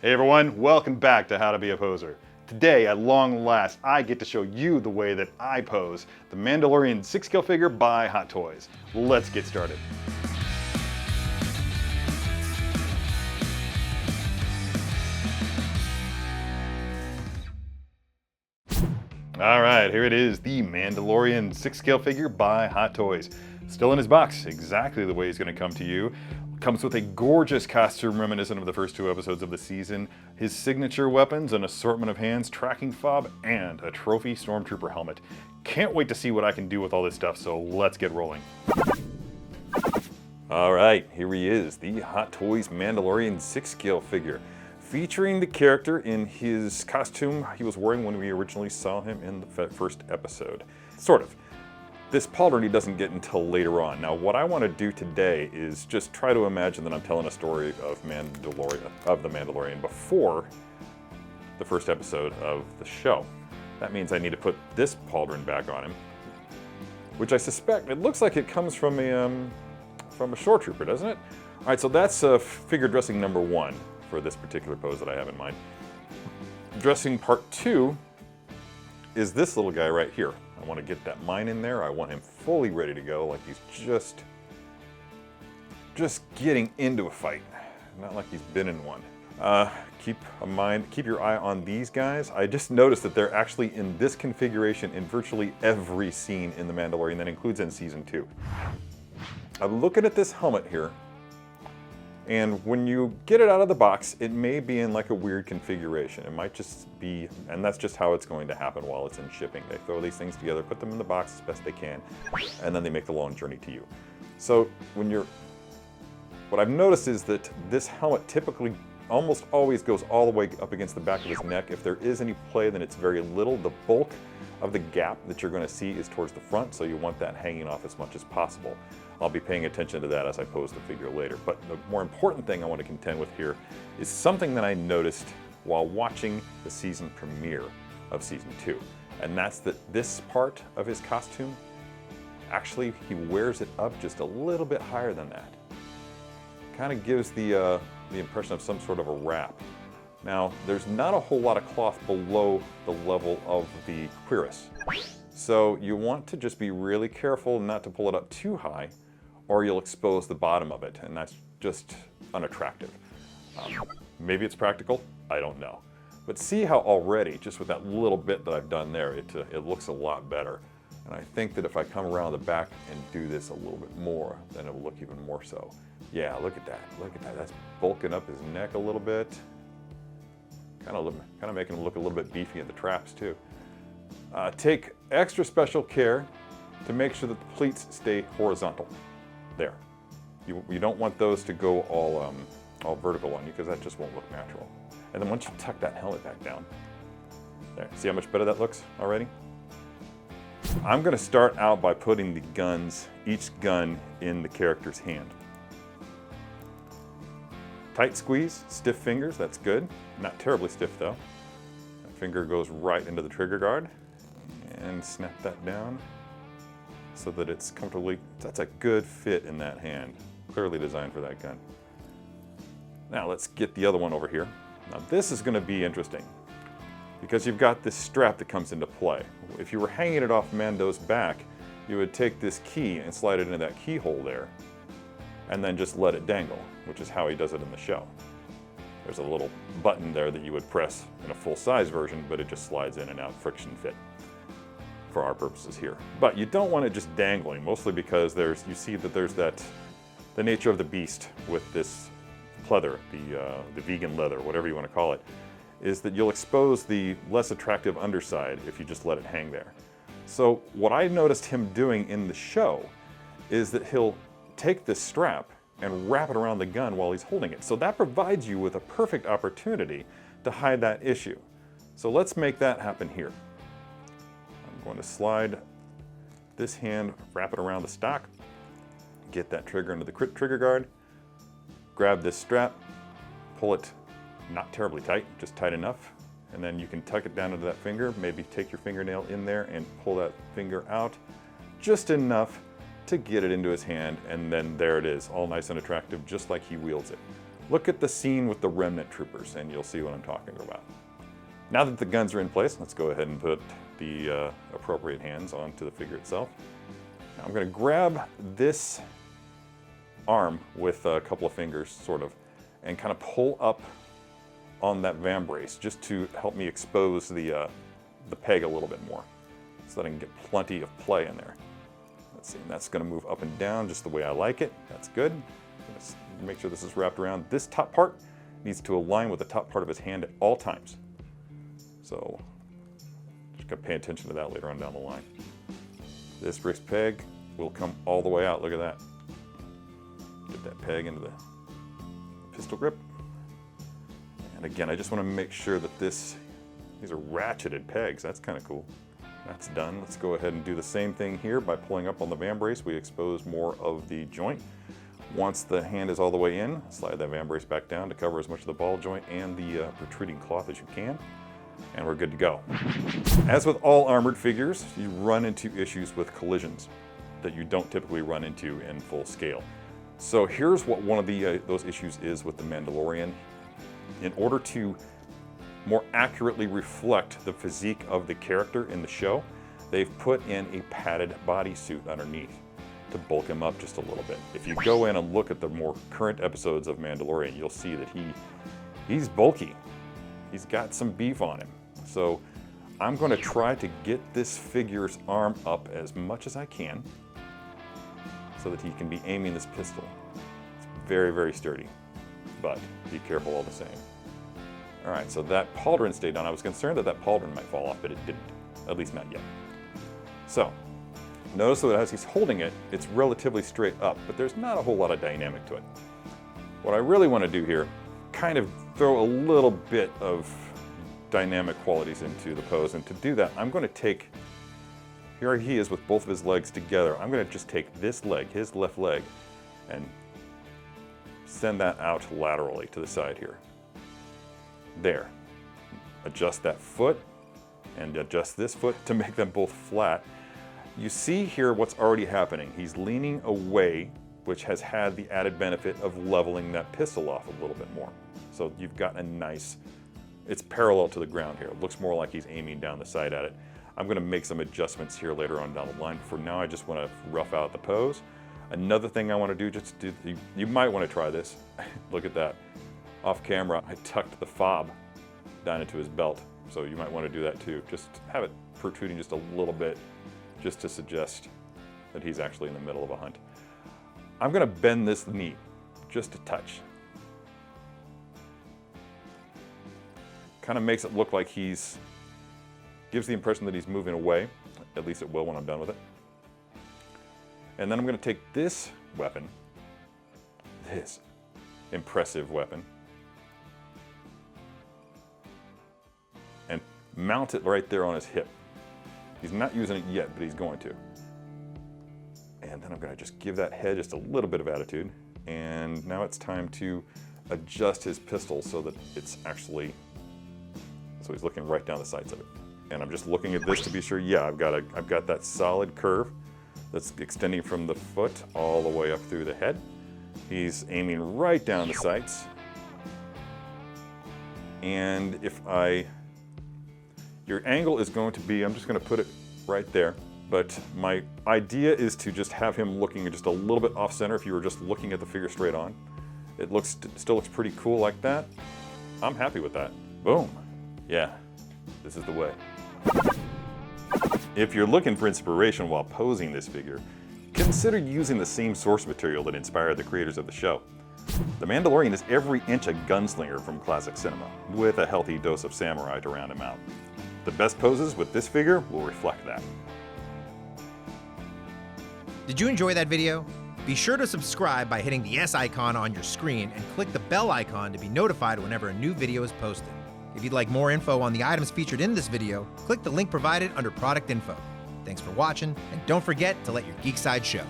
Hey everyone, welcome back to How to Be a Poser. Today, at long last, I get to show you the way that I pose the Mandalorian Sixth Scale Figure by Hot Toys. Let's get started. Alright, here it is, the Mandalorian Sixth Scale Figure by Hot Toys. Still in his box, exactly the way he's going to come to you. Comes with a gorgeous costume reminiscent of the first two episodes of the season, his signature weapons, an assortment of hands, tracking fob, and a trophy Stormtrooper helmet. Can't wait to see what I can do with all this stuff, so let's get rolling. Alright, here he is, the Hot Toys Mandalorian Sixth Scale Figure, featuring the character in his costume he was wearing when we originally saw him in the first episode. Sort of. This pauldron he doesn't get until later on. Now what I want to do today is just try to imagine that I'm telling a story of the Mandalorian before the first episode of the show. That means I need to put this pauldron back on him, which I suspect, it looks like it comes from a shore trooper, doesn't it? Alright, so that's figure dressing number 1 for this particular pose that I have in mind. Dressing part 2 is this little guy right here. I want to get that mine in there. I want him fully ready to go, like he's just getting into a fight, not like he's been in one. Keep your eye on these guys. I just noticed that they're actually in this configuration in virtually every scene in The Mandalorian. That includes in season 2. I'm looking at this helmet here, and when you get it out of the box, it may be in like a weird configuration. It might just be, and that's just how it's going to happen while it's in shipping. They throw these things together, put them in the box as best they can, and then they make the long journey to you. So what I've noticed is that this helmet typically almost always goes all the way up against the back of his neck. If there is any play, then it's very little. The bulk of the gap that you're going to see is towards the front, so you want that hanging off as much as possible. I'll be paying attention to that as I pose the figure later. But the more important thing I want to contend with here is something that I noticed while watching the season premiere of season 2. And that's that this part of his costume, actually he wears it up just a little bit higher than that. Kind of gives the impression of some sort of a wrap. Now, there's not a whole lot of cloth below the level of the cuirass. So you want to just be really careful not to pull it up too high, or you'll expose the bottom of it, and that's just unattractive. Maybe it's practical, I don't know. But see how already, just with that little bit that I've done there, it looks a lot better. And I think that if I come around the back and do this a little bit more, then it'll look even more so. Yeah, look at that, that's bulking up his neck a little bit. Kind of making him look a little bit beefy in the traps too. Take extra special care to make sure that the pleats stay horizontal. There. You don't want those to go all vertical on you, because that just won't look natural. And then once you tuck that helmet back down, there. See how much better that looks already? I'm going to start out by putting the guns, each gun, in the character's hand. Tight squeeze, stiff fingers, that's good. Not terribly stiff though. That finger goes right into the trigger guard, and snap that down so that it's comfortably, that's a good fit in that hand. Clearly designed for that gun. Now let's get the other one over here. Now this is going to be interesting, because you've got this strap that comes into play. If you were hanging it off Mando's back, you would take this key and slide it into that keyhole there, and then just let it dangle, which is how he does it in the show. There's a little button there that you would press in a full-size version, but it just slides in and out, friction fit, for our purposes here. But you don't want it just dangling, mostly because you see that there's the nature of the beast with this pleather, the vegan leather, whatever you want to call it, is that you'll expose the less attractive underside if you just let it hang there. So what I noticed him doing in the show is that he'll take this strap and wrap it around the gun while he's holding it. So that provides you with a perfect opportunity to hide that issue. So let's make that happen here. I'm going to slide this hand, wrap it around the stock, get that trigger into the trigger guard, grab this strap, pull it not terribly tight, just tight enough, and then you can tuck it down into that finger, maybe take your fingernail in there and pull that finger out just enough to get it into his hand, and then there it is, all nice and attractive, just like he wields it. look at the scene with the remnant troopers and you'll see what I'm talking about. Now that the guns are in place, let's go ahead and put the appropriate hands onto the figure itself. Now I'm going to grab this arm with a couple of fingers, sort of, and kind of pull up on that vambrace just to help me expose the peg a little bit more so that I can get plenty of play in there. Let's see, and that's going to move up and down just the way I like it. That's good. Let's make sure this is wrapped around. This top part needs to align with the top part of his hand at all times. So just got to pay attention to that later on down the line. This wrist peg will come all the way out. Look at that. Get that peg into the pistol grip. And again, I just want to make sure that these are ratcheted pegs. That's kind of cool. That's done. Let's go ahead and do the same thing here by pulling up on the vambrace. We expose more of the joint. Once the hand is all the way in, slide that vambrace back down to cover as much of the ball joint and the protruding cloth as you can. And we're good to go. As with all armored figures, you run into issues with collisions that you don't typically run into in full scale. So here's what one of those issues is with the Mandalorian. In order to more accurately reflect the physique of the character in the show, they've put in a padded bodysuit underneath to bulk him up just a little bit. If you go in and look at the more current episodes of Mandalorian, you'll see that he's bulky. He's got some beef on him. So I'm going to try to get this figure's arm up as much as I can so that he can be aiming this pistol. It's very, very sturdy, but be careful all the same. All right, so that pauldron stayed on. I was concerned that that pauldron might fall off, but it didn't, at least not yet. So notice that as he's holding it, it's relatively straight up, but there's not a whole lot of dynamic to it. What I really want to do here, kind of throw a little bit of dynamic qualities into the pose, and to do that, I'm going to take, here he is with both of his legs together. I'm going to just take this leg, his left leg, and send that out laterally to the side here. There. Adjust that foot and adjust this foot to make them both flat. You see here what's already happening. He's leaning away, which has had the added benefit of leveling that pistol off a little bit more. So you've got a nice, it's parallel to the ground here. It looks more like he's aiming down the sight at it. I'm going to make some adjustments here later on down the line. For now, I just want to rough out the pose. Another thing I want to do, you might want to try this. Look at that. Off camera, I tucked the fob down into his belt. So you might want to do that too. Just have it protruding just a little bit, just to suggest that he's actually in the middle of a hunt. I'm going to bend this knee just a touch. Kind of makes it look like gives the impression that he's moving away. At least it will when I'm done with it. And then I'm going to take this weapon, this impressive weapon, and mount it right there on his hip. He's not using it yet, but he's going to. And then I'm going to just give that head just a little bit of attitude. And now it's time to adjust his pistol so that it's actually, so he's looking right down the sights of it. And I'm just looking at this to be sure, yeah, I've got that solid curve that's extending from the foot all the way up through the head. He's aiming right down the sights. And your angle is going to be, I'm just going to put it right there. But my idea is to just have him looking just a little bit off center if you were just looking at the figure straight on. It still looks pretty cool like that. I'm happy with that. Boom. Yeah, this is the way. If you're looking for inspiration while posing this figure, consider using the same source material that inspired the creators of the show. The Mandalorian is every inch a gunslinger from classic cinema, with a healthy dose of samurai to round him out. The best poses with this figure will reflect that. Did you enjoy that video? Be sure to subscribe by hitting the S icon on your screen and click the bell icon to be notified whenever a new video is posted. If you'd like more info on the items featured in this video, click the link provided under product info. Thanks for watching, and don't forget to let your geek side show.